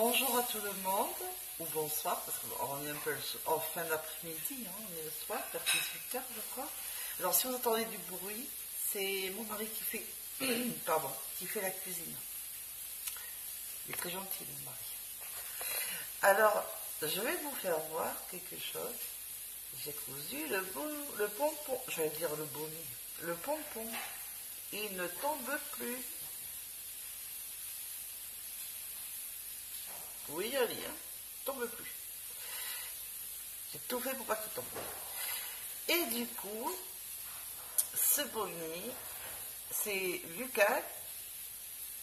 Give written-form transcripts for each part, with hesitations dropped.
Bonjour à tout le monde, ou bonsoir, parce qu'on est un peu en fin d'après-midi, hein, on est le soir, vers 18h je crois. Alors si vous entendez du bruit, c'est mon mari qui fait, pardon, qui fait la cuisine. Il est très gentil mon mari. Alors, je vais vous faire voir quelque chose. J'ai cousu le pompon, je vais dire le bonnet, le pompon. Il ne tombe plus. Oui, joli, hein, tombe plus. J'ai tout fait pour pas qu'il tombe. Et du coup, ce bonnet, c'est Lucas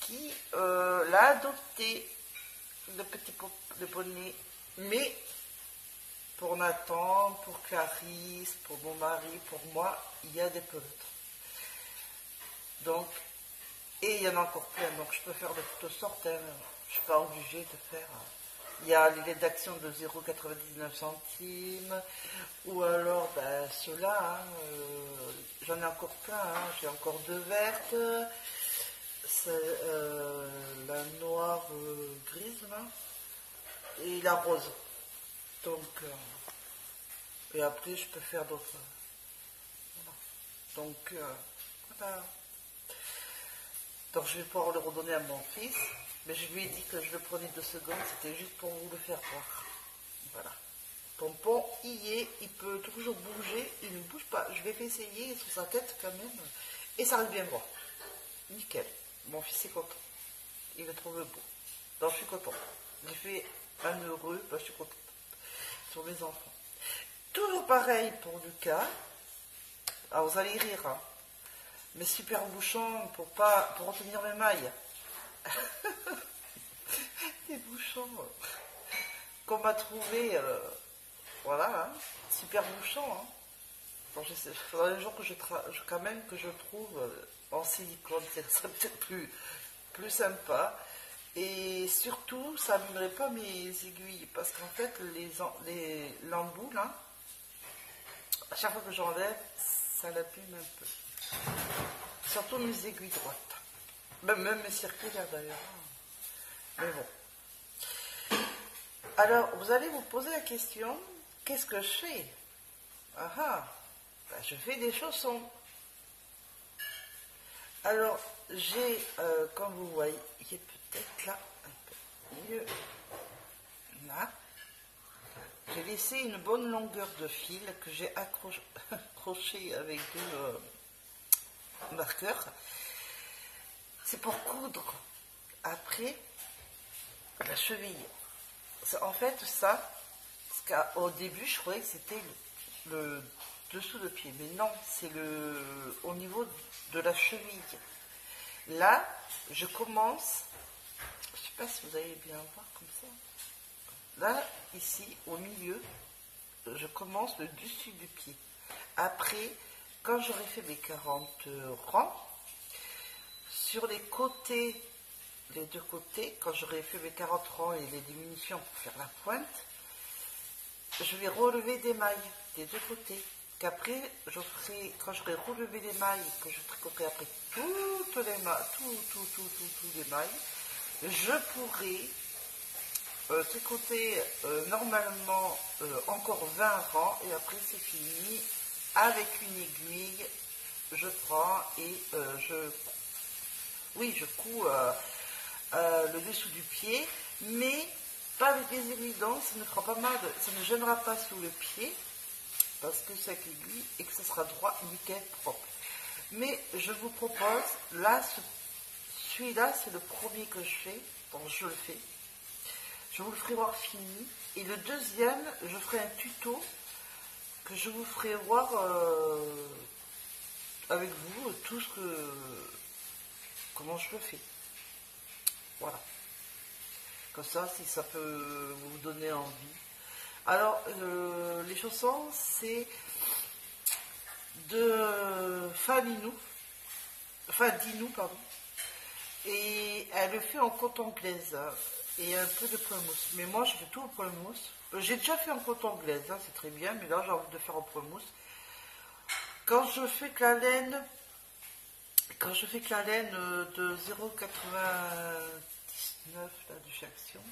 qui l'a adopté, le bonnet, mais pour Nathan, pour Clarisse, pour mon mari, pour moi, il y a des pelotes. Donc, et il y en a encore plein, donc je peux faire de toutes sortes, hein. Je ne suis pas obligée de faire. Il y a les rédactions de 0,99 centimes, ou alors ben, ceux-là, hein, j'en ai encore plein, hein. J'ai encore deux vertes, la noire grise là, et la rose. Donc, et après je peux faire d'autres. Voilà. Donc, voilà. Donc je vais pouvoir le redonner à mon fils. Mais je lui ai dit que je le prenais 2 secondes, c'était juste pour vous le faire voir. Voilà. Pompon, il est, il peut toujours bouger, il ne bouge pas. Je vais essayer sur sa tête quand même. Et ça reste bien droit. Nickel. Mon fils est content. Il le trouve beau. Donc je suis content. J'ai fait un heureux, ben, je suis contente. Sur mes enfants. Toujours pareil pour Lucas. Alors vous allez rire, hein. Mais super bouchon pour retenir mes mailles. Des bouchons qu'on m'a trouvé, voilà, hein, super bouchons. Hein. Bon, il faudrait un jour que quand même que je trouve en silicone, c'est peut-être plus sympa. Et surtout, ça n'abîmerait pas mes aiguilles, parce qu'en fait, l'embout, là, à chaque fois que j'enlève, ça l'abîme un peu. Surtout mes aiguilles droites. Même mes circulaires d'ailleurs. Mais bon. Alors, vous allez vous poser la question, qu'est-ce que je fais? Ben, je fais des chaussons. Alors, j'ai, comme vous voyez, peut-être là, un peu mieux, là, j'ai laissé une bonne longueur de fil que j'ai accroché avec deux marqueurs. C'est pour coudre après la cheville. En fait, ça, parce qu'au début, je croyais que c'était le dessous de pied. Mais non, c'est au niveau de la cheville. Là, je commence, je ne sais pas si vous allez bien voir comme ça. Là, ici, au milieu, je commence le dessus du pied. Après, quand j'aurai fait mes 40 rangs, sur les côtés, les deux côtés, quand j'aurai fait mes 40 rangs et les diminutions pour faire la pointe, je vais relever des mailles des deux côtés. Qu'après, quand j'aurai relevé les mailles, que je tricoterai après toutes les mailles, toutes les mailles, je pourrai tricoter normalement encore 20 rangs et après c'est fini. Avec une aiguille, je prends et je couds le dessous du pied, mais pas avec les aiguilles, donc ça ne fera pas mal, ça ne gênera pas sous le pied, parce que c'est avec l'aiguille et que ça sera droit, nickel, propre. Mais je vous propose, là, celui-là, c'est le premier que je fais, donc je le fais. Je vous le ferai voir fini, et le deuxième, je ferai un tuto que je vous ferai voir avec vous comment je le fais. Voilà. Comme ça, si ça peut vous donner envie. Alors, les chaussons, c'est de Dinou, pardon. Et elle le fait en coton glaise et un peu de point mousse. Mais moi, je fais tout en point mousse. J'ai déjà fait en coton glaise, hein, c'est très bien, mais là, j'ai envie de faire en point mousse. Quand je fais que la laine de 0,99 là, de chez Action,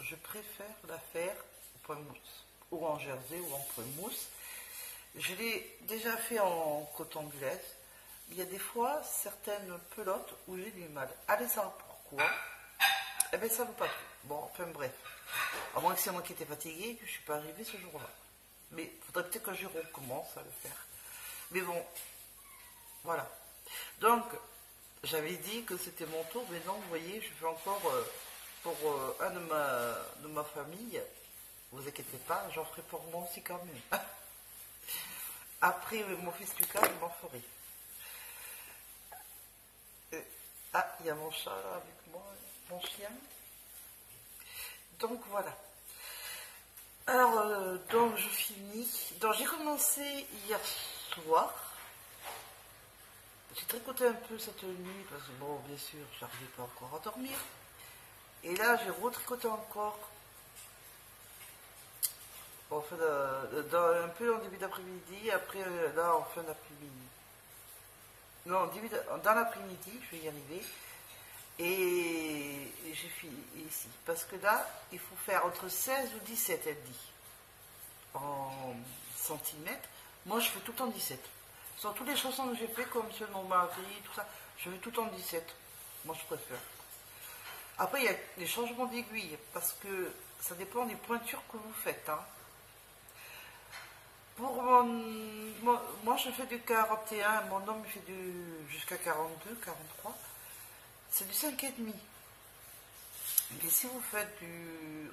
je préfère la faire au point mousse, ou en jersey ou en point mousse. Je l'ai déjà fait en coton de laine. Il y a des fois certaines pelotes où j'ai du mal. Allez savoir pourquoi. Eh bien ça ne vaut pas tout. Bon, enfin bref. À moins que c'est moi qui étais fatiguée et que je ne suis pas arrivée ce jour-là. Mais il faudrait peut-être que je recommence à le faire. Mais bon, voilà. Donc, j'avais dit que c'était mon tour, mais non, vous voyez, je fais encore pour un de ma famille. Vous inquiétez pas, j'en ferai pour moi aussi quand même. Après mon fils Lucas, je m'en ferai. Ah, il y a mon chat là avec moi, mon chien. Donc voilà. Alors, donc je finis. Donc j'ai commencé hier soir. J'ai tricoté un peu cette nuit parce que bon, bien sûr, j'arrivais pas encore à dormir. Et là, j'ai retricoté encore. Bon, enfin, un peu en début d'après-midi, après là en fin d'après-midi. Non, dans l'après-midi, je vais y arriver. Et j'ai fini ici. Parce que là, il faut faire entre 16 ou 17, elle dit. En centimètres. Moi, je fais tout en 17. Sur toutes les chansons que j'ai fait, comme ceux de mon mari, tout ça, je fais tout en 17. Moi, je préfère. Après, il y a des changements d'aiguille, parce que ça dépend des pointures que vous faites. Hein. Pour moi, je fais du 41, mon homme fait jusqu'à 42, 43. C'est du 5,5. Mais si vous faites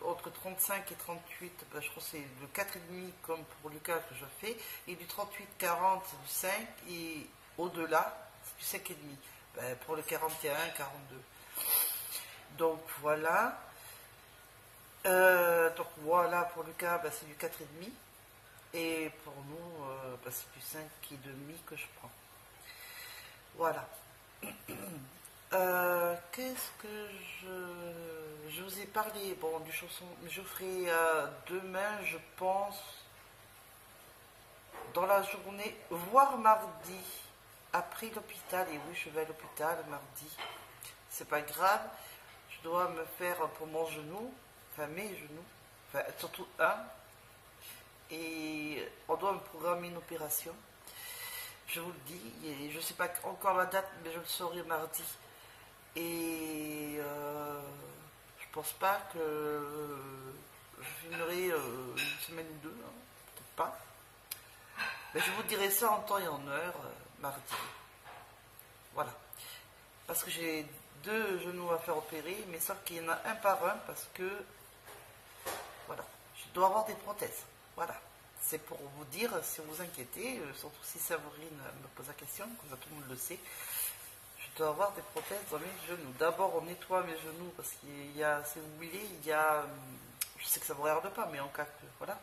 entre 35 et 38, ben je crois que c'est le 4,5 comme pour le cas que je fais, et du 38-40 c'est du 5, et au-delà c'est du 5,5. Ben, pour le 41, 42. Donc voilà. Donc voilà, pour le cas, ben, c'est du 4,5. Et pour nous, ben, c'est du 5,5 que je prends. Voilà. Qu'est-ce que je vous ai parlé, bon, du chanson, je ferai demain, je pense, dans la journée, voire mardi, après l'hôpital. Et oui, je vais à l'hôpital mardi. C'est pas grave, je dois me faire pour mon genou, enfin mes genoux, enfin surtout un, et on doit me programmer une opération. Je vous le dis, et je ne sais pas encore la date, mais je le saurai mardi. Et je pense pas que je filmerai une semaine ou deux, hein, peut-être pas. Mais je vous dirai ça en temps et en heure, mardi. Voilà. Parce que j'ai 2 genoux à faire opérer, mais sauf qu'il y en a un par un, parce que, voilà, je dois avoir des prothèses. Voilà. C'est pour vous dire, si vous inquiétez, surtout si Savorine me pose la question, comme ça tout le monde le sait. Je dois avoir des prothèses dans mes genoux. D'abord, on nettoie mes genoux parce qu'il y a, si vous voulez, il y a, je sais que ça ne vous regarde pas, mais en cas que, voilà,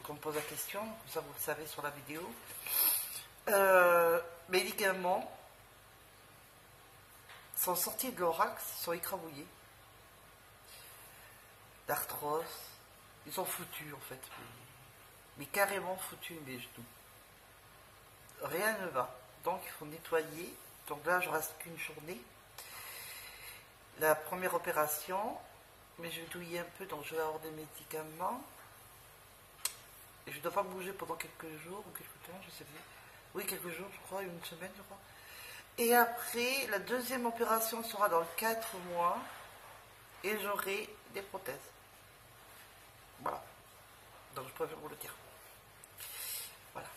qu'on me pose la question, comme ça vous le savez sur la vidéo. Mes ligaments sont sortis de l'orax, sont écrabouillés. D'arthrose, ils sont foutus en fait, mais carrément foutus mes genoux. Rien ne va, donc il faut nettoyer. Donc là, je reste qu'une journée. La première opération, mais je vais douiller un peu, donc je vais avoir des médicaments. Et je ne dois pas bouger pendant quelques jours ou quelques temps, je sais plus. Oui, quelques jours, je crois, une semaine, je crois. Et après, la deuxième opération sera dans 4 mois et j'aurai des prothèses. Voilà. Donc je préfère vous le dire. Voilà.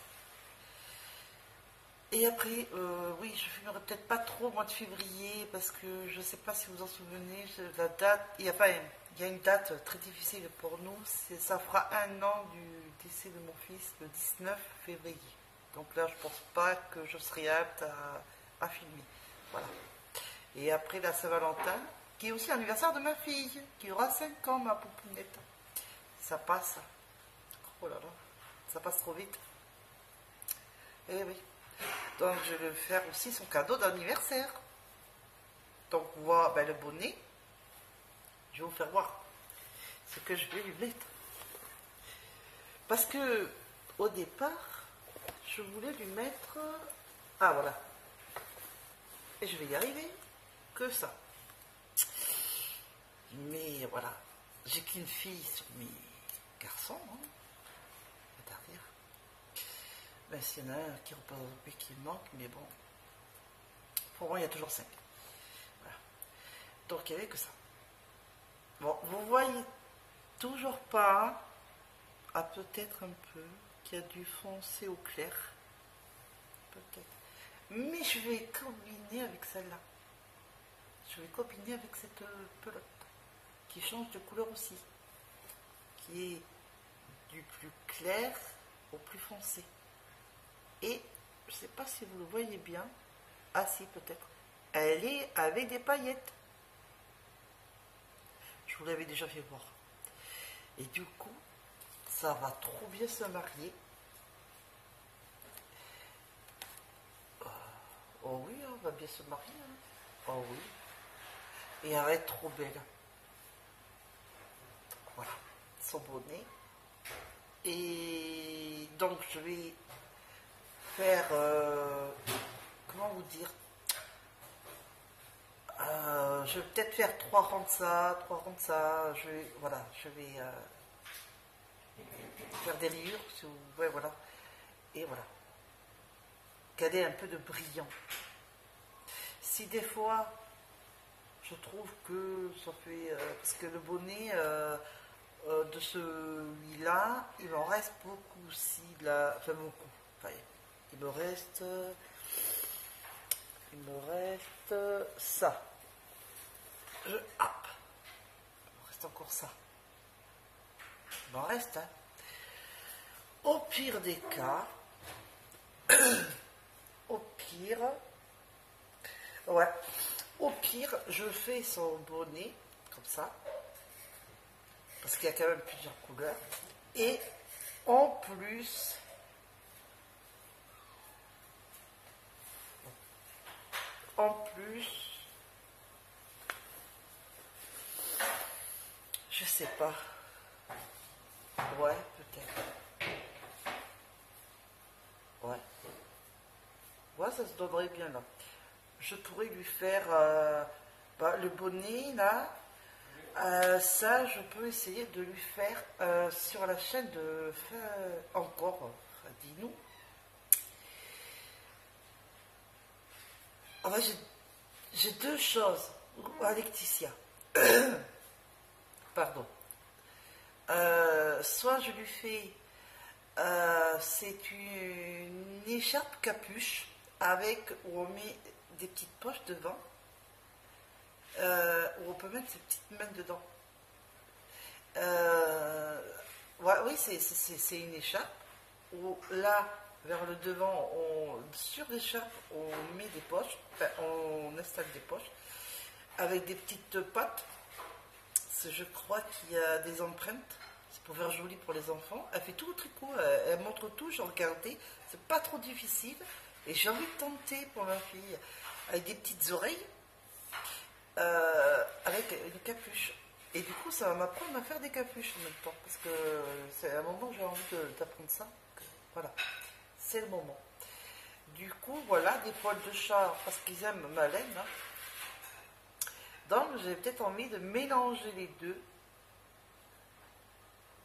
Et après, oui, je ne filmerai peut-être pas trop au mois de février parce que je ne sais pas si vous en souvenez, la date, il y a une date très difficile pour nous, ça fera 1 an du décès de mon fils, le 19 février. Donc là, je ne pense pas que je serai apte à filmer. Voilà. Et après la Saint-Valentin, qui est aussi l'anniversaire de ma fille, qui aura 5 ans, ma poupounette. Ça passe. Oh là là, ça passe trop vite. Eh oui. Donc je vais faire aussi son cadeau d'anniversaire. Donc voilà, ben, le bonnet. Je vais vous faire voir ce que je vais lui mettre. Parce que au départ, je voulais lui mettre... Ah voilà. Et je vais y arriver. Que ça. Mais voilà. j'ai qu'une fille sur mes garçons, hein, à dire. Ben, s'il y en a un qui repose au pays qui manque, mais bon, pour moi il y a toujours 5. Voilà. Donc il n'y avait que ça. Bon, vous voyez toujours pas, à peut-être un peu, qu'il y a du foncé au clair. Peut-être. Mais je vais combiner avec celle-là. Je vais combiner avec cette pelote qui change de couleur aussi, qui est du plus clair au plus foncé. Et je ne sais pas si vous le voyez bien. Ah si, peut-être. Elle est avec des paillettes. Je vous l'avais déjà fait voir. Et du coup, ça va trop bien se marier. Oh oui, on va bien se marier. Hein. Oh oui. Et elle va être trop belle. Voilà, son bonnet. Et donc je vais faire, comment vous dire, je vais peut-être faire 3 rangs de ça, 3 rangs de ça. Je vais, voilà, je vais faire des rayures, ouais, voilà. Et voilà. Qu'elle ait un peu de brillant. Si des fois, je trouve que ça fait, parce que le bonnet de celui-là, il m'en reste beaucoup aussi, là, enfin beaucoup. Enfin, il me reste ça. Hop, il me reste encore ça. Il m'en reste, hein. Au pire des cas, au pire, ouais, au pire, je fais son bonnet, comme ça, parce qu'il y a quand même plusieurs couleurs, et en plus, je sais pas, ouais, peut-être, ouais, ça se donnerait bien là. Je pourrais lui faire le bonnet là. Ça, je peux essayer de lui faire sur la chaîne de encore dis-nous. En fait, j'ai 2 choses. Laetitia. Pardon. Soit je lui fais c'est une écharpe capuche avec où on met des petites poches devant. Où on peut mettre ses petites mains dedans. Ouais, oui, c'est une écharpe où là, vers le devant, sur l'écharpe, on met des poches, enfin, on installe des poches avec des petites pattes. Je crois qu'il y a des empreintes. C'est pour faire joli pour les enfants. Elle fait tout le tricot, elle montre tout, j'ai regardé. C'est pas trop difficile. Et j'ai envie de tenter pour ma fille avec des petites oreilles. Avec une capuche. Et du coup, ça va m'apprendre à faire des capuches en même temps. Parce que c'est un moment où j'ai envie d'apprendre ça. Voilà, c'est le moment. Du coup, voilà, des poils de chat, parce qu'ils aiment ma laine. Hein. Donc, j'ai peut-être envie de mélanger les deux.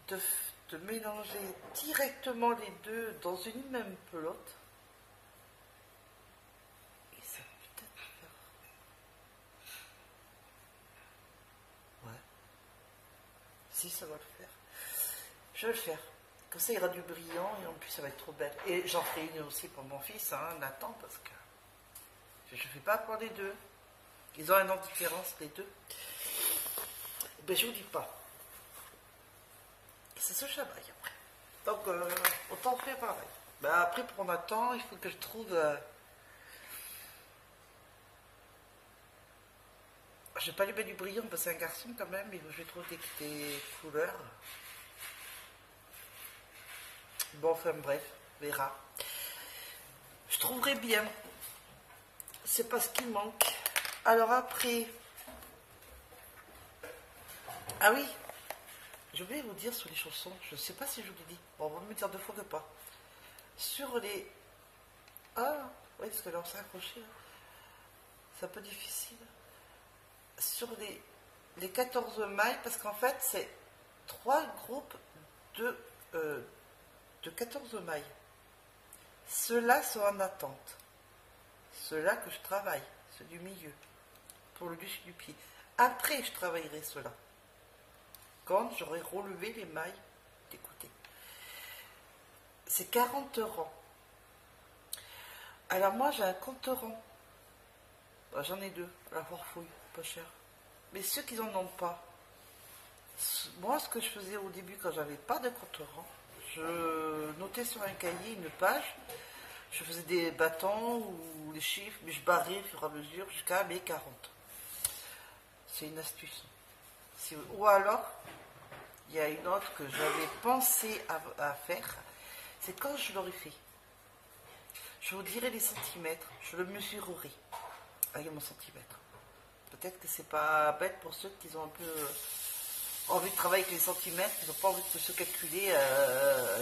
De mélanger directement les deux dans une même pelote. Si, ça va le faire. Je vais le faire. Comme ça, il y aura du brillant et en plus, ça va être trop belle. Et j'en ferai une aussi pour mon fils, hein, Nathan, parce que je ne fais pas pour les deux. Ils ont un an de différence, les deux. Ben, je ne vous dis pas. Ça se chamaille après. Donc, autant faire pareil. Ben, après, pour Nathan, il faut que je trouve... je vais pas lui mettre du brillant, parce que c'est un garçon quand même, mais je vais trouver des couleurs. Bon, enfin bref, on verra. Je trouverai bien. C'est pas ce qui manque. Alors après... Ah oui, je voulais vous dire sur les chaussons, je ne sais pas si je vous l'ai dit. Bon, on va me dire 2 fois que pas. Sur les... Ah, oui, parce que là, on s'est accroché. C'est un peu difficile. Sur les les 14 mailles, parce qu'en fait, c'est 3 groupes de 14 mailles. Ceux-là sont en attente. Ceux-là que je travaille, ceux du milieu, pour le dessus du pied. Après, je travaillerai ceux-là. Quand j'aurai relevé les mailles, écoutez. C'est 40 rangs. Alors moi, j'ai un compte rang. Bah, j'en ai 2, la forfouille, pas cher. Mais ceux qui n'en ont pas, moi, ce que je faisais au début, quand j'avais pas de compte rang, je notais sur un cahier une page, je faisais des bâtons ou des chiffres, mais je barrais au fur et à mesure jusqu'à mes 40. C'est une astuce. Ou alors, il y a une autre que j'avais pensé à faire, c'est quand je l'aurais fait. Je vous dirai les centimètres, je le mesurerai avec mon centimètre. Peut-être que c'est pas bête pour ceux qui ont un peu envie de travailler avec les centimètres, ils n'ont pas envie de se calculer,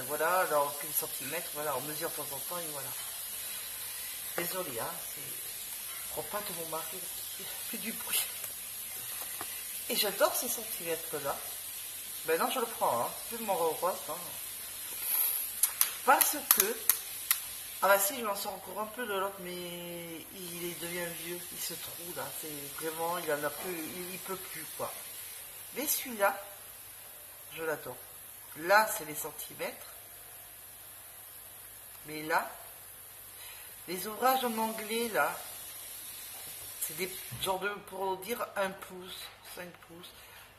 voilà, alors que les centimètres, voilà, on mesure de temps en temps et voilà. Désolée, hein, je prends pas de mon mari qui fait du bruit. Et j'adore ces centimètres-là. Ben non, je le prends, hein, je m'en rends hein. Parce que, ah bah si, je m'en sors encore un peu de l'autre, mais il devient vieux, il se trouve là, c'est vraiment, il en a plus, il peut plus quoi. Mais celui-là, je l'adore. Là, c'est les centimètres. Mais là, les ouvrages en anglais, là, c'est des genres de, pour dire 1 pouce, 5 pouces.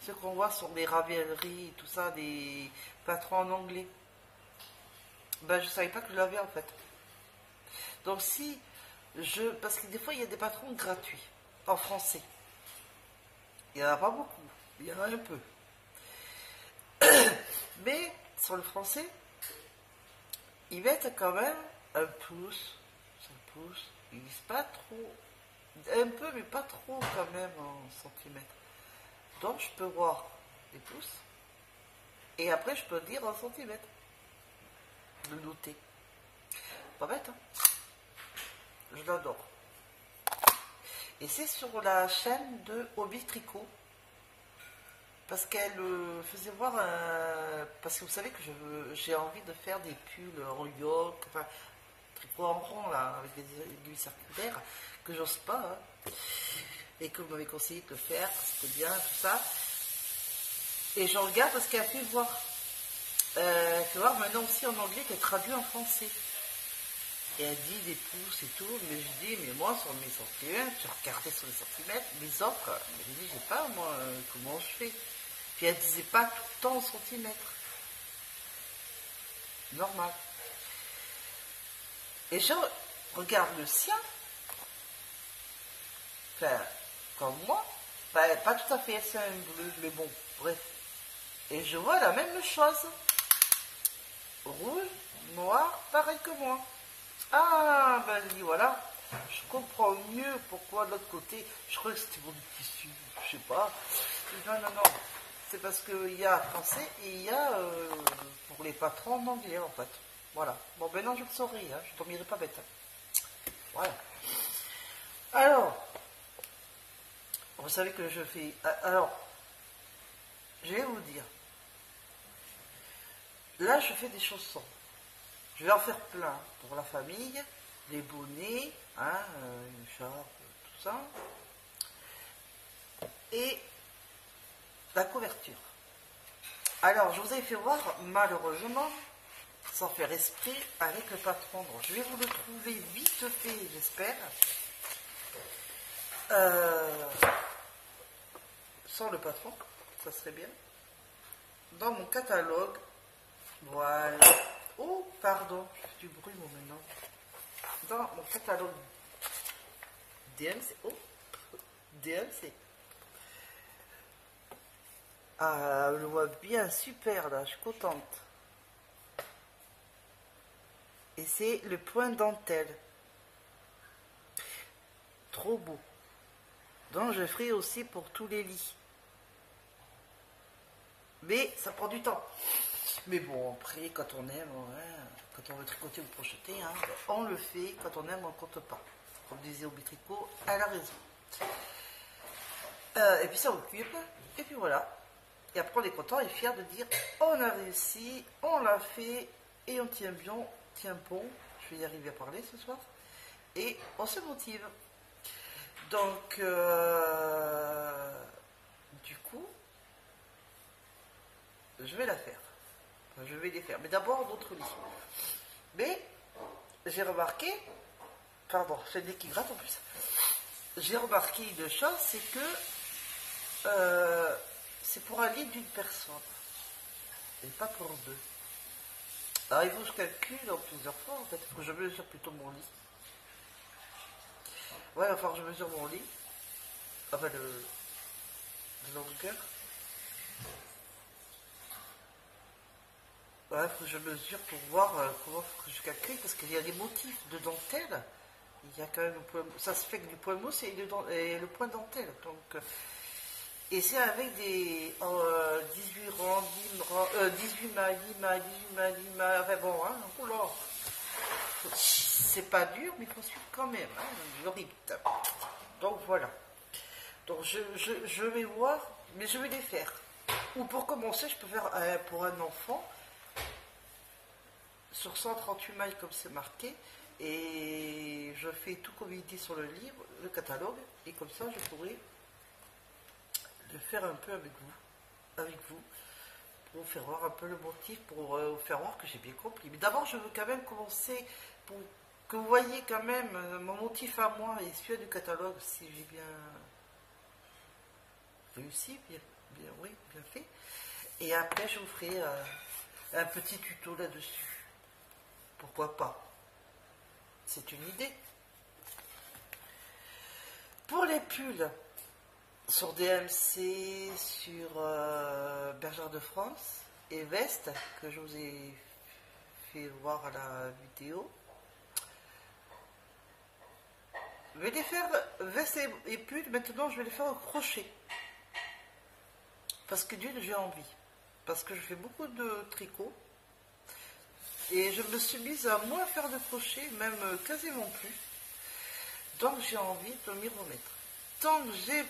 Ceux qu'on voit sur des ravelleries et tout ça, des patrons en anglais. Ben, je ne savais pas que je l'avais en fait. Donc si parce que des fois, il y a des patrons gratuits, en français. Il n'y en a pas beaucoup, il y en a un peu. Mais sur le français, ils mettent quand même 1 pouce, 5 pouces, ils disent pas trop, un peu mais pas trop quand même en centimètres. Donc je peux voir les pouces, et après je peux dire en centimètres, le noter. Pas bête, hein? Je l'adore. Et c'est sur la chaîne de Hobby Tricot. Parce qu'elle faisait voir, parce que vous savez que j'ai envie de faire des pulls en yoke, enfin, tricot en rond, là, avec des aiguilles circulaires, que j'ose pas, hein, et que vous m'avez conseillé de le faire, c'était bien, tout ça. Et je regarde parce qu'elle a fait voir. Maintenant aussi en anglais, qu'elle traduit en français. Et elle dit des pouces et tout, mais je dis, mais moi, sur mes centimètres, je regardais sur les centimètres, les autres, je dis, j'ai pas, moi, comment je fais. Puis elle disait pas tout le temps en centimètres. Normal. Et je regarde le sien, enfin, comme moi, pas tout à fait, c'est un bleu, mais bon, bref. Et je vois la même chose. Rouge, noir, pareil que moi. Ah, ben je dis, voilà, je comprends mieux pourquoi de l'autre côté, je crois que c'était pour du tissu, je sais pas. Non, non, non, c'est parce qu'il y a français et il y a pour les patrons en anglais en fait. Voilà. Bon, ben non, je le saurai, hein, je ne dormirai pas bête. Voilà. Alors, vous savez que je fais. Alors, je vais vous dire. Là, je fais des chaussons. Je vais en faire plein pour la famille, les bonnets, hein, une charpe, tout ça. Et la couverture. Alors, je vous avais fait voir, malheureusement, sans faire esprit, avec le patron. Donc, je vais vous le trouver vite fait, j'espère. Sans le patron, ça serait bien. Dans mon catalogue, voilà. Oh, pardon, je fais du bruit moi maintenant. Dans mon catalogue DMC, oh, DMC. Ah, je le vois bien, super là, je suis contente. Et c'est le point dentelle. Trop beau. Donc je ferai aussi pour tous les lits. Mais ça prend du temps. Mais bon, après, quand on aime, ouais, quand on veut tricoter ou crocheter, hein, on le fait. Quand on aime, on ne compte pas. Comme disait Hobby Tricot, elle a raison. Et puis ça occupe, et puis voilà. Et après on est content et fier de dire on a réussi, on l'a fait, et on tient bien, tient bon. Je vais y arriver à parler ce soir. Et on se motive. Donc, du coup, je vais la faire. Enfin, je vais les faire. Mais d'abord, d'autres lits. Mais, j'ai remarqué, pardon, c'est le nez qui gratte en plus. J'ai remarqué une chose, c'est que c'est pour un lit d'une personne. Et pas pour deux. Alors, il faut que je calcule en plusieurs fois, en fait. Il faut que je mesure plutôt mon lit. Ouais, il va falloir que je mesure mon lit. Enfin, de longueur. Ouais, il faut que je mesure pour voir comment faut que je calcule, parce qu'il y a des motifs de dentelle. Il y a quand même ça se fait que du point mousse et le point dentelle. Donc, et c'est avec des 18 rangs, 18 mailles, 10 mailles, 18 mailles, 10 mailles. Enfin bon, hein, oula. C'est pas dur, mais il faut suivre quand même, hein, le rythme. Donc voilà. Donc je vais voir, mais je vais les faire. Ou pour commencer, je peux faire pour un enfant sur 138 mailles comme c'est marqué, et je fais tout comme il dit sur le livre, le catalogue, et comme ça je pourrai le faire un peu avec vous, pour vous faire voir un peu le motif, pour vous faire voir que j'ai bien compris. Mais d'abord, je veux quand même commencer pour que vous voyez quand même mon motif à moi et celui du catalogue, si j'ai bien réussi, oui, bien fait. Et après, je vous ferai un petit tuto là-dessus. Pourquoi pas? C'est une idée. Pour les pulls, sur DMC, sur Bergère de France et Veste, que je vous ai fait voir à la vidéo, je vais les faire, veste et pull, maintenant je vais les faire au crochet. Parce que d'une, j'ai envie. Parce que je fais beaucoup de tricot. Et je me suis mise à moins faire de crochet, même quasiment plus. Donc j'ai envie de m'y remettre. Tant que j'ai...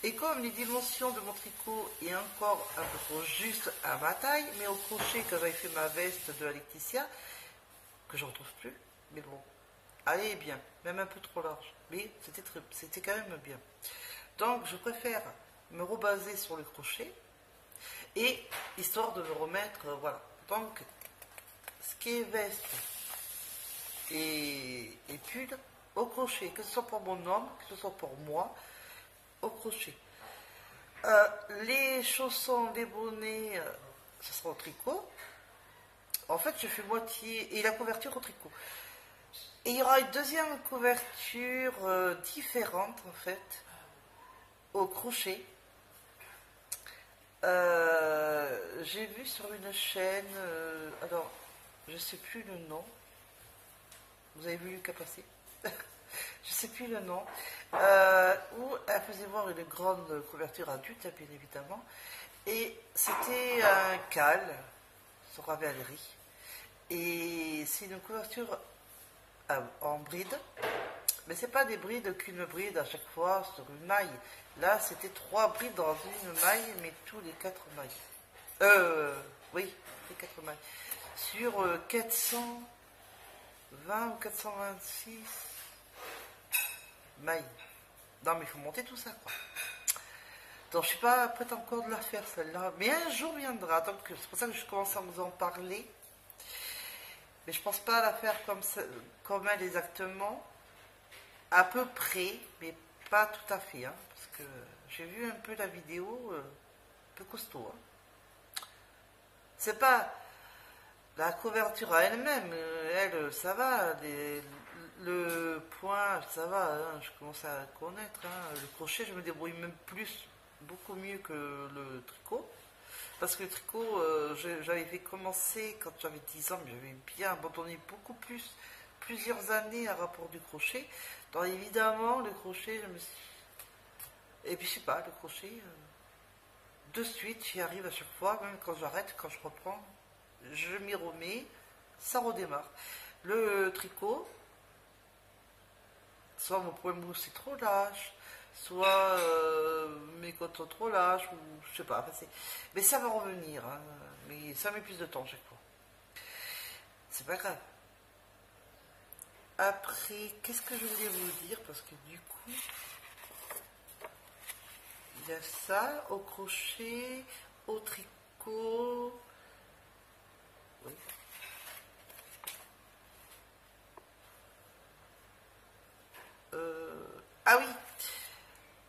Et comme les dimensions de mon tricot est encore un peu trop juste à ma taille, mais au crochet, quand j'avais fait ma veste de Laetitia, que je ne retrouve plus, mais bon, elle est bien, même un peu trop large, mais c'était quand même bien. Donc je préfère me rebaser sur le crochet, et histoire de me remettre, voilà. Donc, ce qui est veste et pull, au crochet, que ce soit pour mon homme, que ce soit pour moi, au crochet. Les chaussons, les bonnets, ce sera au tricot. En fait, je fais moitié, et la couverture au tricot. Et il y aura une deuxième couverture différente, en fait, au crochet. J'ai vu sur une chaîne, alors, je ne sais plus le nom. Vous avez vu Lucas passer? Je ne sais plus le nom, où elle faisait voir une grande couverture adulte, bien évidemment, et c'était un cal sur Ravelry, et c'est une couverture en bride, mais c'est pas des brides qu'une bride à chaque fois sur une maille. Là, c'était 3 brides dans une maille, mais tous les 4 mailles. Oui, les 4 mailles. Sur 420 ou 426 mailles. Non, mais il faut monter tout ça, quoi. Donc, je ne suis pas prête encore de la faire, celle-là. Mais un jour viendra. Donc, c'est pour ça que je commence à vous en parler. Mais je ne pense pas la faire comme elle exactement. À peu près, mais pas tout à fait. Hein, parce que j'ai vu un peu la vidéo, un peu costaud. Hein. C'est pas la couverture à elle-même. Elle, ça va. Le point, ça va. Hein, je commence à connaître. Hein. Le crochet, je me débrouille même beaucoup mieux que le tricot. Parce que le tricot, j'avais fait commencer quand j'avais 10 ans, mais j'avais bien abandonné beaucoup plusieurs années à rapport du crochet. Donc évidemment, le crochet, je me suis... Et puis je sais pas, le crochet, de suite, j'y arrive à chaque fois, même quand j'arrête, quand je reprends, je m'y remets, ça redémarre. Le tricot, soit mon point mousse est trop lâche, soit mes côtes sont trop lâches, ou je sais pas. Mais ça va revenir, hein, mais ça met plus de temps chaque fois. C'est pas grave. Après, qu'est-ce que je voulais vous dire? Parce que du coup, il y a ça au crochet, au tricot. Oui. Ah oui,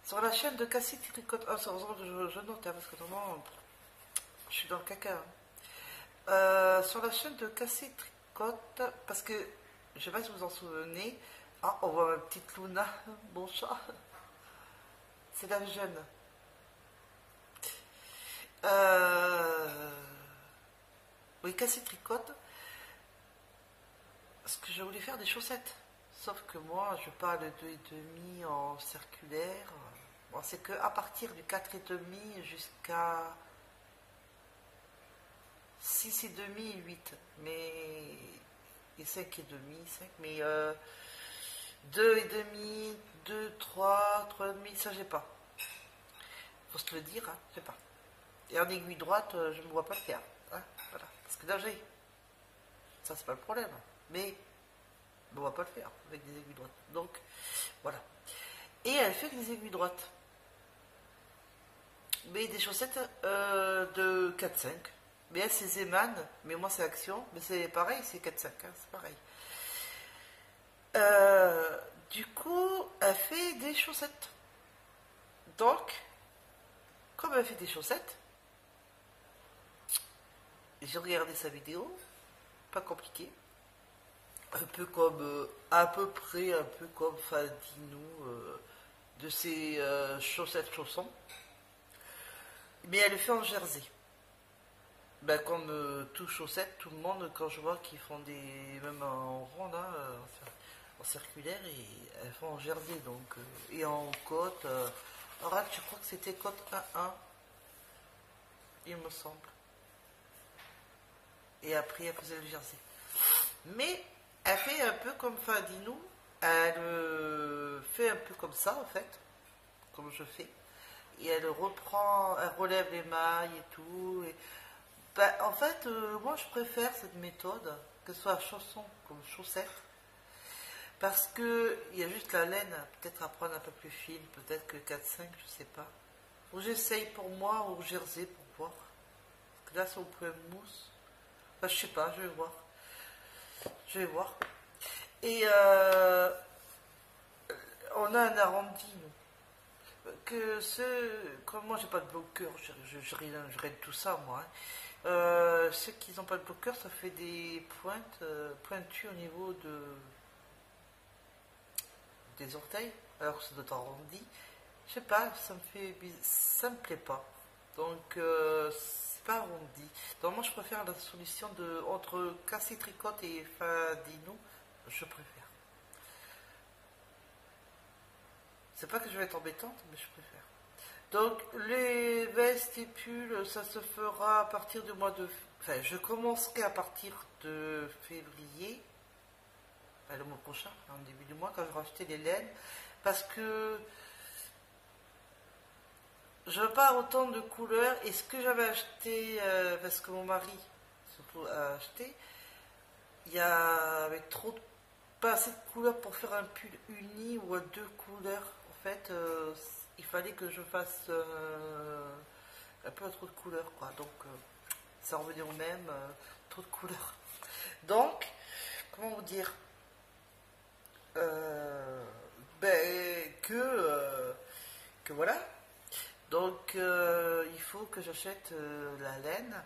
sur la chaîne de Cassie Tricote. Oh, je note, hein, parce que vraiment, je suis dans le caca. Hein. Sur la chaîne de Cassie Tricote, parce que je sais pas si vous en souvenez. Ah, on voit ma petite Luna, mon chat. C'est la jeune. Oui, Cassie Tricote. Parce que je voulais faire des chaussettes. Sauf que moi, je parle de 2,5 en circulaire. Bon, c'est que à partir du 4,5 jusqu'à 6,5 et 8. Mais. Et 5,5, 5. Mais 2,5, 2, 3, 3,5, ça j'ai pas. Faut se le dire, hein, j'ai pas. Et en aiguille droite, je ne me vois pas le faire. Hein, voilà. Parce que là j'ai. Ça, c'est pas le problème. Mais on va pas le faire avec des aiguilles droites. Donc, voilà. Et elle fait des aiguilles droites. Mais des chaussettes de 4-5. Mais elle, c'est Zeman. Mais moi, c'est Action. Mais c'est pareil, c'est 4-5. Hein, c'est pareil. Du coup, elle fait des chaussettes. Donc, comme elle fait des chaussettes, j'ai regardé sa vidéo. Pas compliqué. Un peu comme, à peu près, un peu comme Fadinou de ses chaussettes chaussons. Mais elle le fait en jersey. Ben, comme tout chaussette, tout le monde, quand je vois qu'ils font des. Même en rond, là, en circulaire, et elles font en jersey, donc. Et en côte. Alors, je crois que c'était côte 1-1, il me semble. Et après, elle faisait le jersey. Mais elle fait un peu comme Fadinou. Elle fait un peu comme ça, en fait. Comme je fais. Et elle reprend, elle relève les mailles et tout. Et, ben, en fait, moi je préfère cette méthode, que ce soit chausson comme chaussette, parce que il y a juste la laine, peut-être à prendre un peu plus fine, peut-être que 4-5, je sais pas. Ou j'essaye pour moi, ou jersey pour voir. Parce que là, c'est au point mousse. Enfin, je sais pas, je vais voir. Je vais voir. Et on a un arrondi, nous. Que comme moi j'ai pas de bloqueur, je règle tout ça moi. Hein. Ceux qui n'ont pas de bloqueur, ça fait des pointes pointues au niveau des orteils, alors que ça doit être arrondi. Je sais pas, ça me plaît pas. Donc c'est pas arrondi. Donc moi je préfère la solution de entre Cassie Tricote et Fadinou, je préfère. C'est pas que je vais être embêtante, mais je préfère. Donc, les vestes et pulls, ça se fera à partir du mois de... Enfin, je commencerai à partir de février, enfin, le mois prochain, en début du mois, quand je vais racheter les laines, parce que je veux pas autant de couleurs, et ce que j'avais acheté, parce que mon mari, surtout, a acheté, il y avait pas assez de couleurs pour faire un pull uni ou à 2 couleurs. En fait, il fallait que je fasse un peu trop de couleurs, quoi. Donc, ça revenait au même, trop de couleurs. Donc, comment vous dire que voilà. Donc, il faut que j'achète la laine.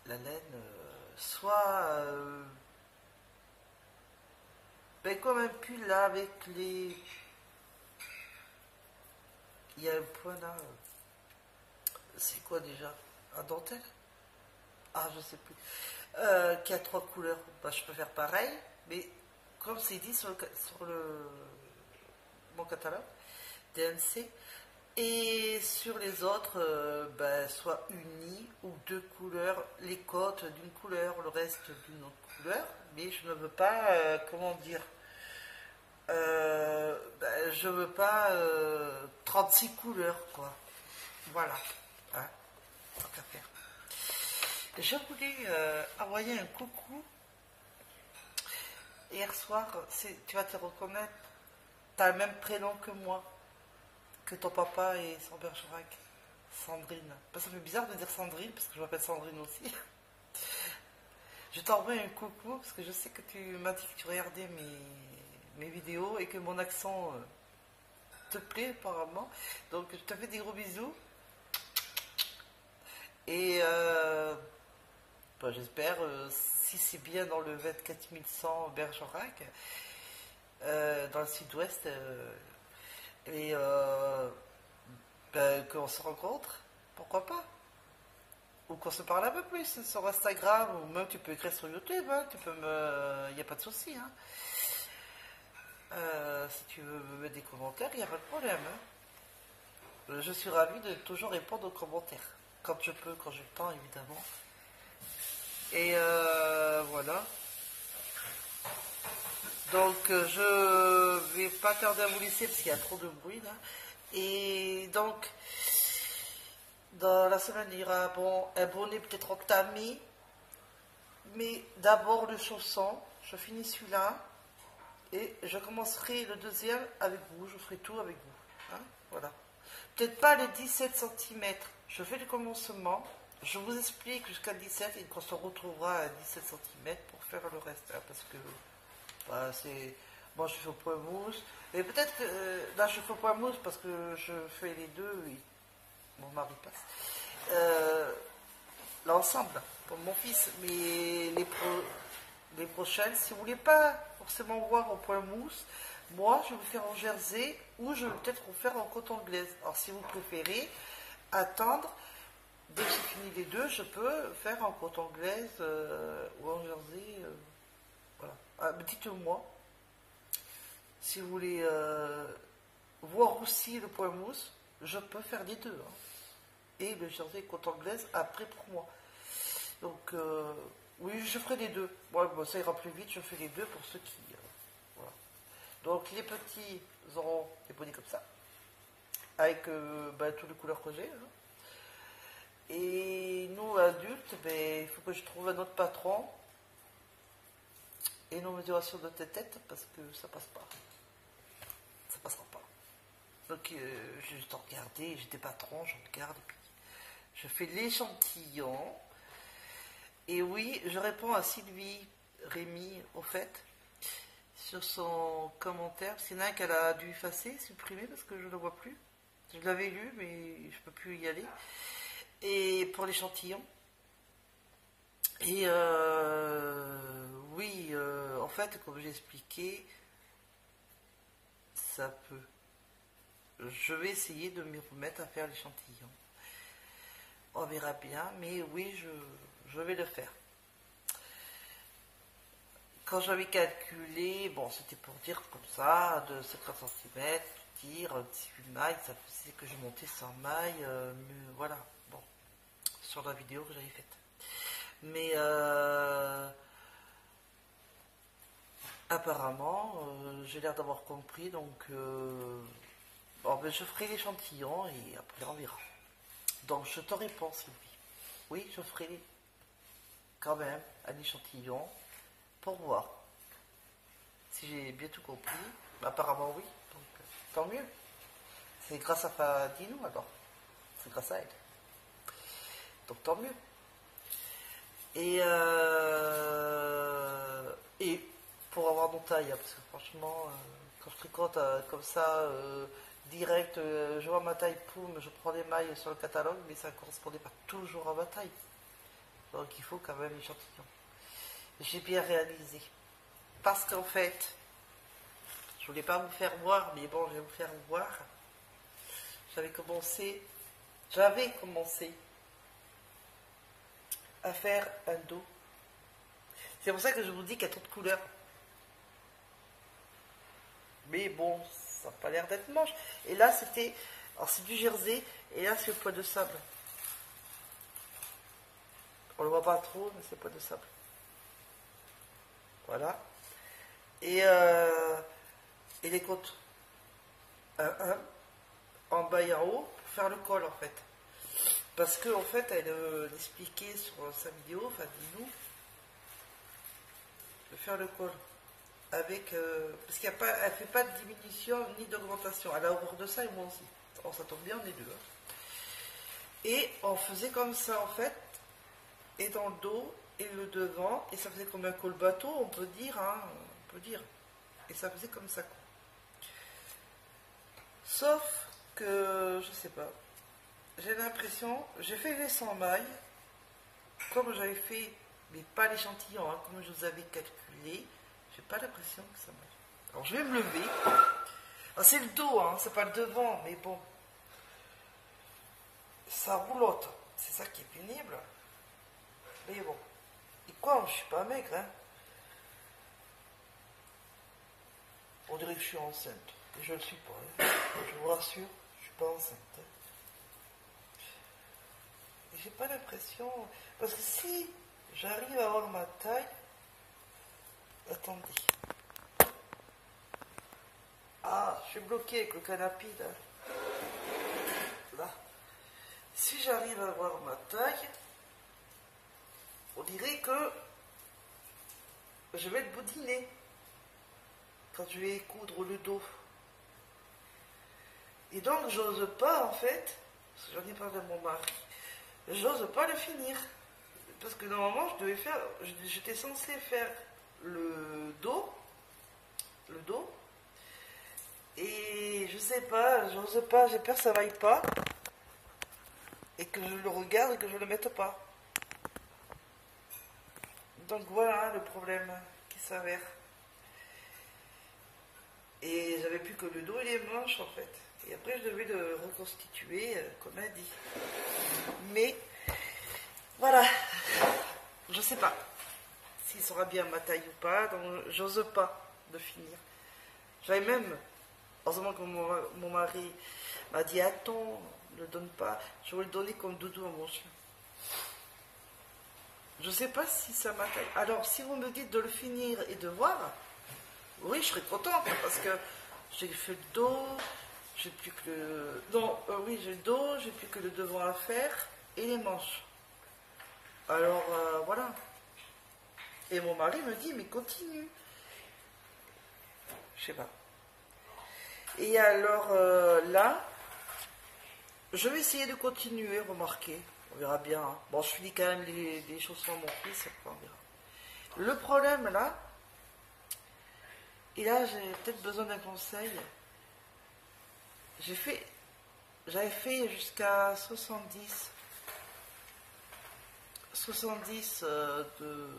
La laine, soit comme un pull là avec les. Il y a un point là. C'est quoi déjà? Un dentelle? Ah, je sais plus. Qui a 3 couleurs. Bah, je peux faire pareil, mais comme c'est dit sur mon catalogue DMC, et sur les autres, soit unis ou 2 couleurs, les côtes d'une couleur, le reste d'une autre couleur, mais je ne veux pas, comment dire, je veux pas 36 couleurs, quoi. Voilà. Hein, tant qu'à faire. Je voulais envoyer un coucou. Hier soir, tu vas te reconnaître, tu as le même prénom que moi, que ton papa et son Bergerac, Sandrine. Ça fait bizarre de dire Sandrine, parce que je m'appelle Sandrine aussi. Je t'envoie un coucou, parce que je sais que tu m'as dit que tu regardais mes vidéos et que mon accent te plaît apparemment. Donc je te fais des gros bisous. Et j'espère, si c'est bien dans le 24 100 Bergerac, dans le sud-ouest, et qu'on se rencontre, pourquoi pas, ou qu'on se parle un peu plus sur Instagram, ou même tu peux écrire sur YouTube, hein, il n'y a pas de souci, hein. Si tu veux me mettre des commentaires, il n'y a pas de problème, hein. Je suis ravie de toujours répondre aux commentaires, quand je peux, quand j'ai le temps évidemment. Et voilà. Donc je vais pas tarder à vous laisser parce qu'il y a trop de bruit là. Et donc dans la semaine il y aura un bonnet peut-être entamé. Mais d'abord le chausson. Je finis celui-là. Et je commencerai le deuxième avec vous. Je ferai tout avec vous. Hein, voilà. Peut-être pas les 17 cm. Je fais le commencement. Je vous explique jusqu'à 17 et qu'on se retrouvera à 17 cm pour faire le reste. Hein, parce que c'est... Moi je fais au point mousse. Et peut-être que là je fais au point mousse parce que je fais les deux. Et mon mari passe. L'ensemble pour mon fils. Mais les prochaines, si vous voulez pas forcément voir au point mousse, moi je vais vous faire en jersey ou je vais peut-être vous faire en coton anglaise. Alors si vous préférez attendre, dès que j'ai fini les deux, je peux faire en coton anglaise ou en jersey. Voilà. Ah, dites-moi si vous voulez voir aussi le point mousse, je peux faire les deux. Hein. Et le jersey coton anglaise après pour moi. Donc oui, je ferai les deux. Bon, ça ira plus vite, je fais les deux pour ceux qui... voilà. Donc les petits auront des bonnets comme ça, avec toutes les couleurs que j'ai. Hein. Et nous, adultes, il faut que je trouve un autre patron et nos mesurations de tête parce que ça passe pas. Ça passera pas. Donc j'ai juste regardé, j'étais patron, je regarde et puis je fais l'échantillon. Et oui, je réponds à Sylvie Rémy, au fait, sur son commentaire. Parce qu'il y en a un qu'elle a dû effacer, supprimer, parce que je ne le vois plus. Je l'avais lu, mais je ne peux plus y aller. Et pour l'échantillon. Et oui, en fait, comme j'ai expliqué, ça peut. Je vais essayer de me remettre à faire l'échantillon. On verra bien, mais oui, je vais le faire. Quand j'avais calculé, bon, c'était pour dire comme ça, de 50 cm, tir, 18 mailles, ça faisait que je montais 100 mailles, mais voilà, bon, sur la vidéo que j'avais faite. Mais apparemment, j'ai l'air d'avoir compris, donc je ferai l'échantillon et après on verra. Donc je te réponds, Sylvie. Oui, je ferai quand même un échantillon pour voir si j'ai bien tout compris. Apparemment oui, donc tant mieux. C'est grâce à Fadinou alors. C'est grâce à elle. Donc tant mieux. Et pour avoir mon taille, hein, parce que franchement, quand je tricote comme ça, direct, je vois ma taille, poum, je prends des mailles sur le catalogue, mais ça ne correspondait pas toujours à ma taille. Donc il faut quand même l'échantillon. J'ai bien réalisé. Parce qu'en fait, je voulais pas vous faire voir, mais bon, je vais vous faire voir. J'avais commencé à faire un dos. C'est pour ça que je vous dis qu'il y a trop de couleurs. Mais bon, ça n'a pas l'air d'être moche. Et là, c'était... Alors, c'est du jersey, et là, c'est le poids de sable. On le voit pas trop, mais c'est le poids de sable. Voilà. Et les côtes. en bas et en haut pour faire le col en fait. Parce que en fait elle expliquait sur sa vidéo, enfin dis-nous, de faire le col avec parce qu'il y a pas, elle fait pas de diminution ni d'augmentation. Elle a horreur de ça et moi aussi. Oh, ça tombe bien, on est deux. Et on faisait comme ça en fait, et dans le dos et le devant, et ça faisait comme un col bateau, on peut dire, hein, on peut dire. Et ça faisait comme ça quoi. Sauf que je sais pas. J'ai l'impression, j'ai fait les 100 mailles, comme j'avais fait, mais pas l'échantillon, hein, comme je vous avais calculé, j'ai pas l'impression que ça marche. Alors je vais me lever. Ah, c'est le dos, hein, c'est pas le devant, mais bon. Ça roulotte, c'est ça qui est pénible. Mais bon. Et quoi, je suis pas maigre, hein. On dirait que je suis enceinte. Et je ne le suis pas, hein. Je vous rassure, je suis pas enceinte. Hein. J'ai pas l'impression. Parce que si j'arrive à avoir ma taille. Attendez. Ah, je suis bloqué avec le canapé là. Là. Si j'arrive à avoir ma taille, on dirait que je vais être boudinée quand je vais coudre le dos. Et donc j'ose pas en fait, parce que j'en ai parlé à mon mari, j'ose pas le finir. Parce que normalement j'étais censée faire le dos, et je sais pas, j'ose pas, j'ai peur que ça vaille pas, et que je le regarde et que je le mette pas. Donc voilà le problème qui s'avère. Et j'avais plus que le dos et les manches en fait. Et après je devais le reconstituer comme elle dit. Mais voilà, je sais pas s'il sera bien ma taille ou pas, donc j'ose pas de finir. J'avais même, heureusement que mon mari m'a dit attends, ne le donne pas, je vais le donner comme doudou à mon chien. Je sais pas si ça m'a taille. Alors si vous me dites de le finir et de voir, oui je serais contente parce que j'ai fait le dos, j'ai plus que le... Non, oui j'ai le dos, j'ai plus que le devant à faire et les manches. Alors voilà. Et mon mari me dit mais continue. Je sais pas. Et alors là, je vais essayer de continuer, remarquez. On verra bien. Hein. Bon, je finis quand même les chaussons à mon fils, on verra. Le problème là, et là j'ai peut-être besoin d'un conseil. J'avais fait jusqu'à 70 de...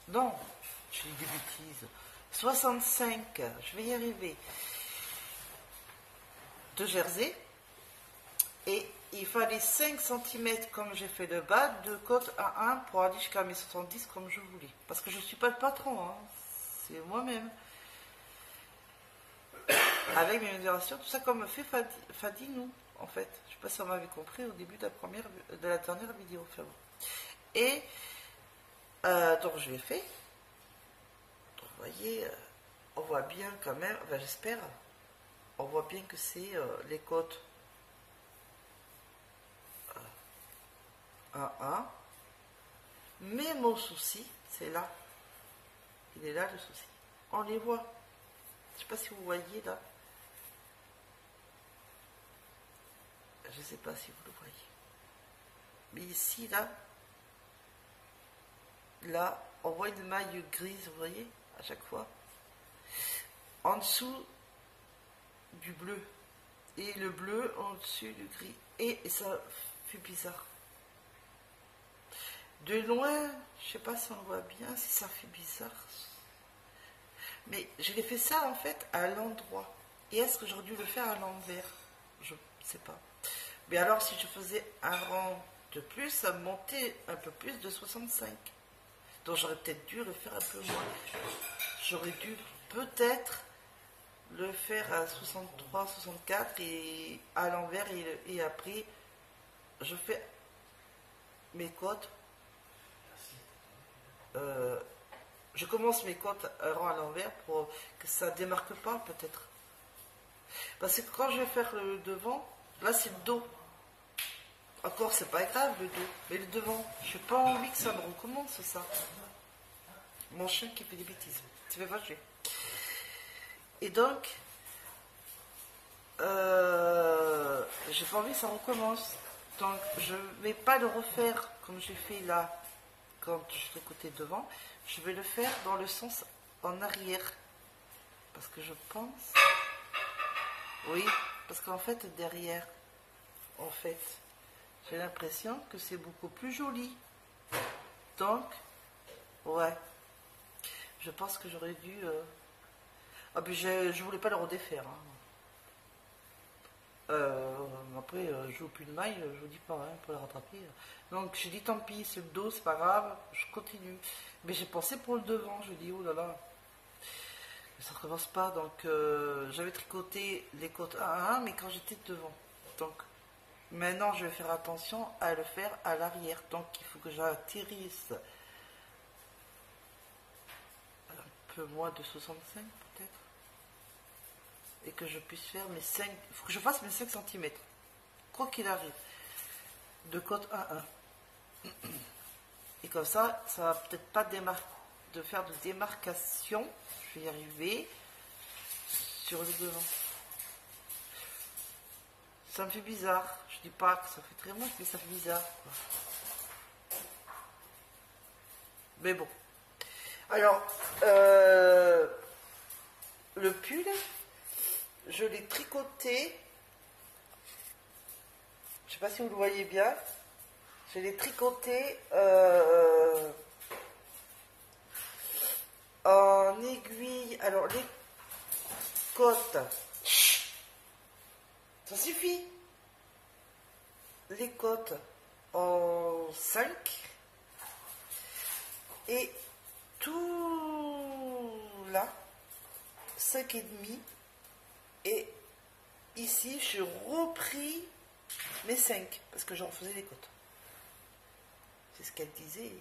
Non, je dis des bêtises. 65, je vais y arriver. De jersey. Et il fallait 5 cm comme j'ai fait le bas, de côte à 1 pour aller jusqu'à mes 70 comme je voulais. Parce que je ne suis pas le patron, hein. C'est moi-même. Avec mes mesurations, tout ça comme fait Fadinou, en fait. Je ne sais pas si on m'avait compris au début de la dernière vidéo. Enfin, bon. Et donc je l'ai fait. Donc vous voyez, on voit bien quand même, enfin, j'espère, on voit bien que c'est les côtes 1. Mais mon souci, c'est là. Il est là le souci. On les voit. Je ne sais pas si vous voyez là. Je ne sais pas si vous le voyez. Mais ici, là, on voit une maille grise, vous voyez, à chaque fois. En dessous du bleu. Et le bleu en dessus du gris. Et ça fait bizarre. De loin, je ne sais pas si on voit bien, si ça fait bizarre. Mais je l'ai fait ça en fait à l'endroit. Et est-ce que j'aurais dû le faire à l'envers? Je ne sais pas. Mais alors si je faisais un rang de plus, ça me montait un peu plus de 65. Donc j'aurais peut-être dû le faire un peu moins. J'aurais dû peut-être le faire à 63, 64 et à l'envers et après je fais mes côtes. Je commence mes côtes rang à l'envers pour que ça ne démarque pas peut-être. Parce que quand je vais faire le devant, là c'est le dos. Encore, c'est pas grave le dos, mais le devant, j'ai pas envie que ça me recommence ça. Mon chien qui fait des bêtises, tu fais fâcher. Et donc, j'ai pas envie que ça recommence. Donc, je vais pas le refaire comme j'ai fait là, quand je fais côté devant. Je vais le faire dans le sens en arrière. Parce que je pense... Oui, parce qu'en fait, derrière, en fait, j'ai l'impression que c'est beaucoup plus joli. Donc, ouais. Je pense que j'aurais dû... Ah, puis je voulais pas le redéfaire. Après, je joue plus de maille, je vous dis pas, hein, pour le rattraper. Donc, j'ai dit tant pis, c'est le dos, c'est pas grave, je continue. Mais j'ai pensé pour le devant, je dis, oh là là. Ça ne recommence pas, donc j'avais tricoté les côtes 1 à 1, mais quand j'étais devant. Donc, maintenant, je vais faire attention à le faire à l'arrière. Donc, il faut que j'atterrisse un peu moins de 65 peut-être. Et que je puisse faire mes 5... Il faut que je fasse mes 5 cm. Quoi qu'il arrive. De côte 1 à 1. Et comme ça, ça va peut-être pas de faire de démarcation. Je vais y arriver sur le devant. Ça me fait bizarre. Je dis pas que ça fait très moche, mais ça fait bizarre, quoi. Mais bon. Alors, le pull, je l'ai tricoté. Je sais pas si vous le voyez bien. Je l'ai tricoté en aiguille. Alors, les côtes, ça suffit. Les côtes en 5 et tout là, 5,5. Et ici, j'ai repris mes 5 parce que j'en faisais les côtes. C'est ce qu'elle disait.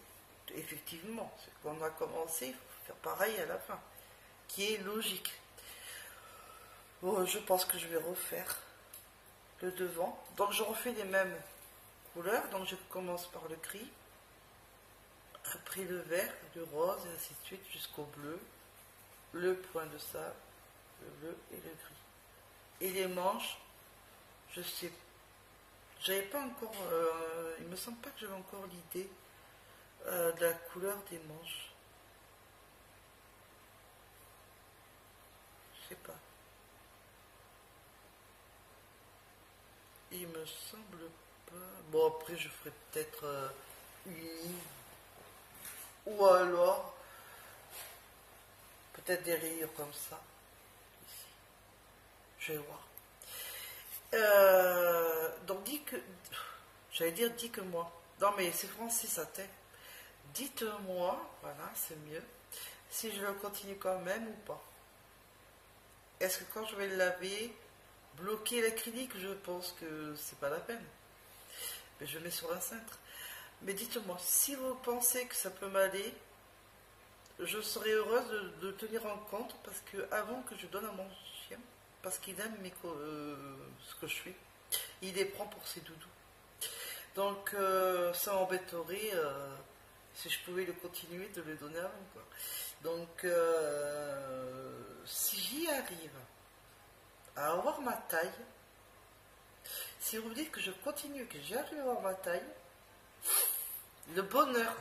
Effectivement, quand on a commencé, il faut faire pareil à la fin, qui est logique. Bon, je pense que je vais refaire le devant. Donc je refais les mêmes couleurs. Donc je commence par le gris, après le vert, le rose, et ainsi de suite, jusqu'au bleu, le point de sable, le bleu et le gris. Et les manches, je sais, j'avais pas encore, il me semble pas que j'avais encore l'idée de la couleur des manches. Je sais pas. Il me semble pas. Bon, après, je ferai peut-être uni. Ou alors, peut-être des rayures comme ça. Ici. Je vais voir. Donc, j'allais dire, dis que moi. Non, mais c'est français, ça t'est. Dites-moi, voilà, c'est mieux, si je le continue quand même ou pas. Est-ce que quand je vais le laver, bloquer l'acrylique, je pense que c'est pas la peine. Mais je le mets sur un cintre. Mais dites-moi, si vous pensez que ça peut m'aller, je serais heureuse de tenir en compte parce que avant que je donne à mon chien, parce qu'il aime ce que je fais, il les prend pour ses doudous. Donc ça embêterait si je pouvais le continuer de le donner avant, quoi. Donc si j'y arrive à avoir ma taille, si vous me dites que je continue, que j'arrive à avoir ma taille, le bonheur,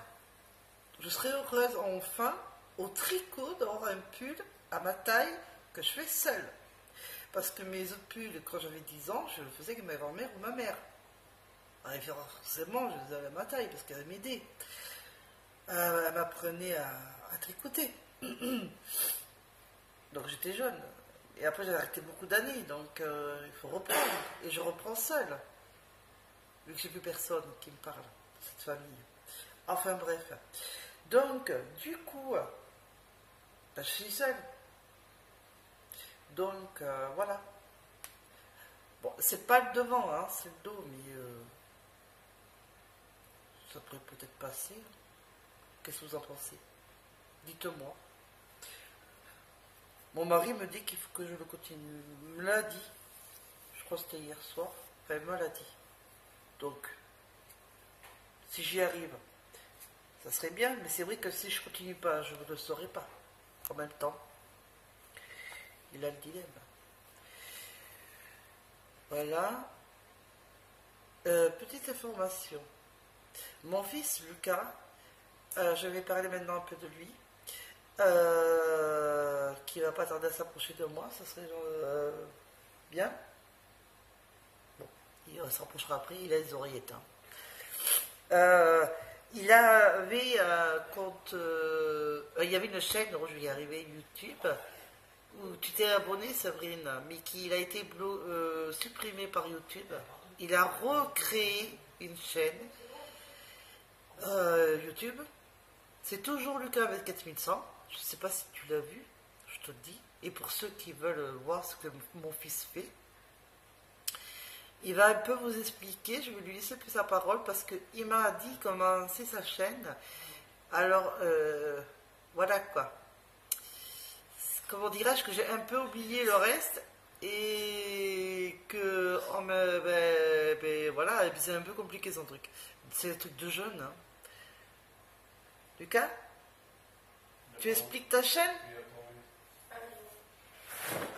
je serais heureuse enfin au tricot d'avoir un pull à ma taille que je fais seule. Parce que mes autres pulls, quand j'avais 10 ans, je le faisais avec ma grand-mère ou ma mère. Alors, forcément, je les avais à ma taille parce qu'elle m'aidait. Elle m'apprenait à tricoter. Donc j'étais jeune. Et après, j'ai arrêté beaucoup d'années. Donc il faut reprendre. Et je reprends seule. Vu que j'ai plus personne qui me parle de cette famille. Enfin bref. Donc, du coup, je suis seule. Donc, voilà. Bon, c'est pas le devant, hein, c'est le dos, mais ça pourrait peut-être passer. Qu'est-ce que vous en pensez? Dites-moi. Mon mari me dit qu'il faut que je le continue. Il me l'a dit. Je crois que c'était hier soir. Enfin, il me l'a dit. Donc, si j'y arrive, ça serait bien. Mais c'est vrai que si je continue pas, je ne le saurai pas. En même temps, il a le dilemme. Voilà. Petite information. Mon fils, Lucas, je vais parler maintenant un peu de lui. Qui va pas tarder à s'approcher de moi, ça serait bien. Bon, il se rapprochera après, il a les oreilles éteintes. Il avait compte, il y avait une chaîne où je vais y arriver, YouTube, où tu t'es abonné, Sabrine, mais qu'il a été supprimé par YouTube. Il a recréé une chaîne YouTube. C'est toujours Lucas 24100. Je ne sais pas si tu l'as vu, je te le dis. Et pour ceux qui veulent voir ce que mon fils fait, il va un peu vous expliquer. Je vais lui laisser plus sa parole parce qu'il m'a dit comment c'est sa chaîne. Alors, voilà quoi. Comment dirais-je que j'ai un peu oublié le reste et que voilà, c'est un peu compliqué son truc. C'est un truc de jeune. Hein. Lucas, tu expliques ta chaîne?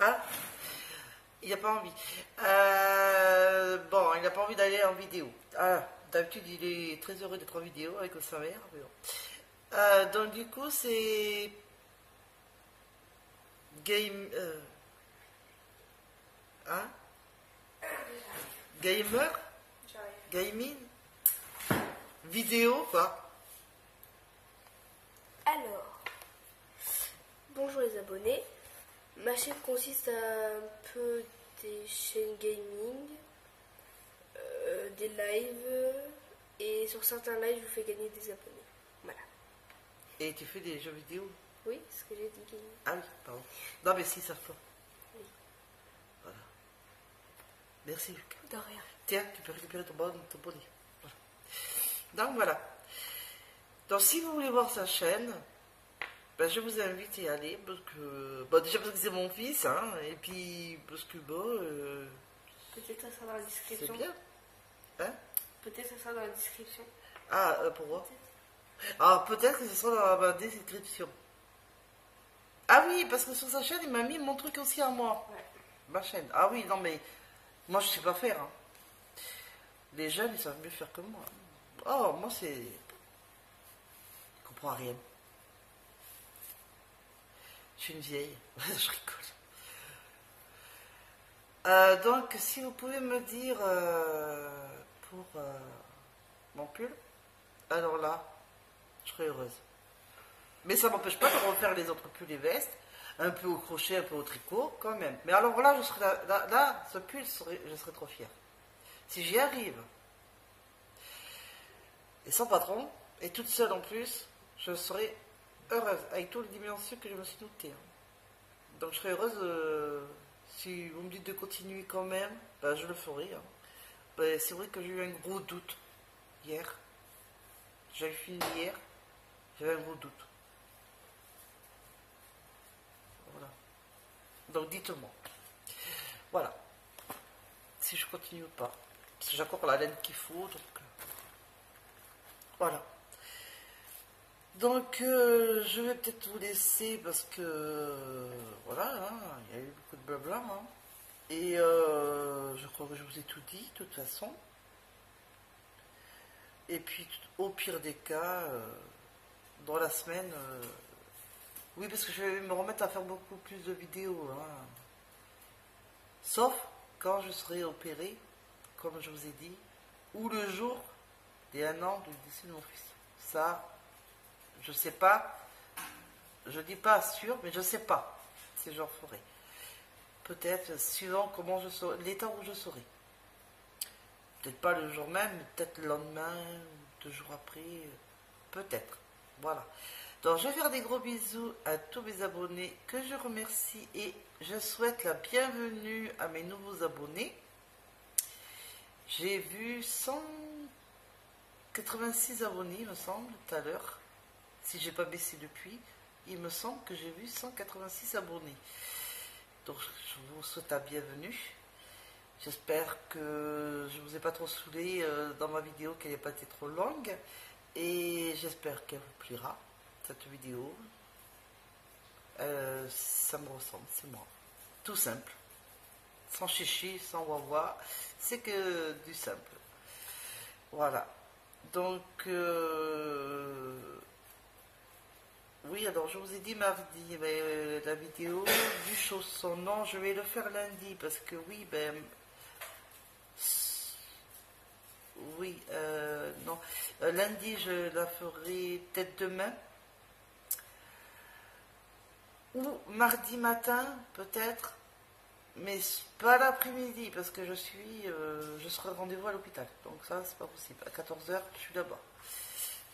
Ah, il n'a pas envie. Bon, il n'a pas envie d'aller en vidéo. Ah, d'habitude, il est très heureux d'être en vidéo avec sa mère. Mais bon. Donc, du coup, c'est game. Hein? Gamer? Gaming? Vidéo, quoi. Alors, bonjour les abonnés. Ma chaîne consiste à un peu des chaînes gaming, des lives, et sur certains lives, je vous fais gagner des abonnés. Voilà. Et tu fais des jeux vidéo? Oui, c'est ce que j'ai dit, gaming. Ah oui, pardon. Non, mais si, ça fait. Oui. Voilà. Merci, Lucas. De rien. Tiens, tu peux récupérer ton bonnet. Voilà. Donc, voilà. Donc, si vous voulez voir sa chaîne, ben, je vous invite à y aller, parce que... Bon, déjà parce que c'est mon fils, hein, et puis parce que, bon... Peut-être ça sera dans la description. c'est bien. Hein? Peut-être ça sera dans la description. Ah, pourquoi? Alors, peut-être que ce sera dans la description. Ah oui, parce que sur sa chaîne, il m'a mis mon truc aussi à moi. Ouais. Ma chaîne. Ah oui, non, mais... Moi, je sais pas faire, hein. Les jeunes, ils savent mieux faire que moi. Oh, moi, c'est... Je comprends rien. Je suis une vieille. Je rigole. Donc, si vous pouvez me dire pour mon pull, alors là, je serai heureuse. Mais ça m'empêche pas de refaire les autres pulls et vestes, un peu au crochet, un peu au tricot, quand même. Mais alors là, je serai là, ce pull, je serai trop fière. Si j'y arrive, et sans patron, et toute seule en plus, je serai heureuse, avec toutes les dimensions que je me suis notées. Donc je serai heureuse, si vous me dites de continuer quand même, ben, je le ferai. Hein. Ben, c'est vrai que j'ai eu un gros doute hier. J'avais fini hier, j'avais un gros doute. Voilà. Donc dites-moi. Voilà. Si je continue ou pas. Parce que j'ai encore la laine qu'il faut, donc... Voilà. Donc, je vais peut-être vous laisser parce que, voilà, hein, il y a eu beaucoup de blabla. Hein, et je crois que je vous ai tout dit, de toute façon. Et puis, au pire des cas, dans la semaine, oui, parce que je vais me remettre à faire beaucoup plus de vidéos. Hein, sauf quand je serai opérée, comme je vous ai dit, ou le jour des 1 an du décès de mon fils. Ça... Je sais pas, je dis pas sûr, mais je sais pas si j'en ferai. Peut-être, suivant comment je serai, l'état où je serai. Peut-être pas le jour même, mais peut-être le lendemain, 2 jours après, peut-être. Voilà. Donc, je vais faire des gros bisous à tous mes abonnés que je remercie et je souhaite la bienvenue à mes nouveaux abonnés. J'ai vu 186 abonnés, il me semble, tout à l'heure. Si j'ai pas baissé depuis, il me semble que j'ai vu 186 abonnés. Donc je vous souhaite la bienvenue. J'espère que je ne vous ai pas trop saoulé dans ma vidéo, qu'elle n'ait pas été trop longue. Et j'espère qu'elle vous plaira, cette vidéo. Ça me ressemble, c'est moi. Tout simple. Sans chichi, sans wawa. C'est que du simple. Voilà. Donc, oui, alors je vous ai dit mardi, mais la vidéo du chausson. Non, je vais le faire lundi parce que oui, ben. Oui, non. Lundi, je la ferai peut-être demain. Ou mardi matin, peut-être. Mais pas l'après-midi, parce que je serai rendez-vous à l'hôpital. Donc ça, c'est pas possible. À 14 h, je suis là-bas.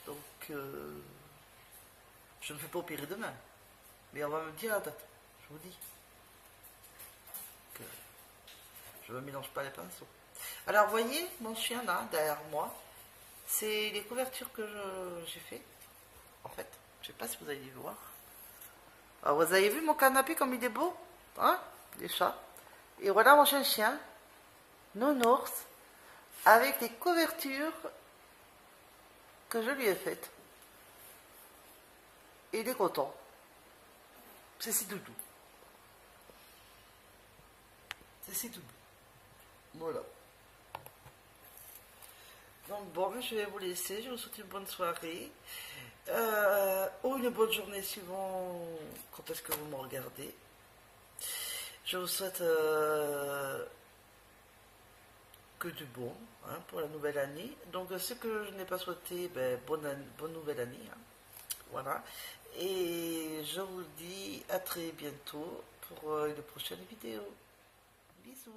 Donc, je ne me fais pas opérer demain. Mais on va me dire la date. Je vous dis. Que je ne me mélange pas les pinceaux. Alors, vous voyez, mon chien là, derrière moi, c'est les couvertures que j'ai fait. En fait, je ne sais pas si vous allez voir. Alors, vous avez vu mon canapé comme il est beau, hein, les chats. Et voilà mon chien, Nounours, avec les couvertures que je lui ai faites. Et il est content. C'est si doudou. C'est si doudou. Voilà. Donc bon, je vais vous laisser. Je vous souhaite une bonne soirée. Ou une bonne journée suivant quand est-ce que vous me regardez. Je vous souhaite que du bon hein, pour la nouvelle année. Donc ce que je n'ai pas souhaité, ben, bonne nouvelle année. Hein. Voilà. Et je vous dis à très bientôt pour une prochaine vidéo. Bisous.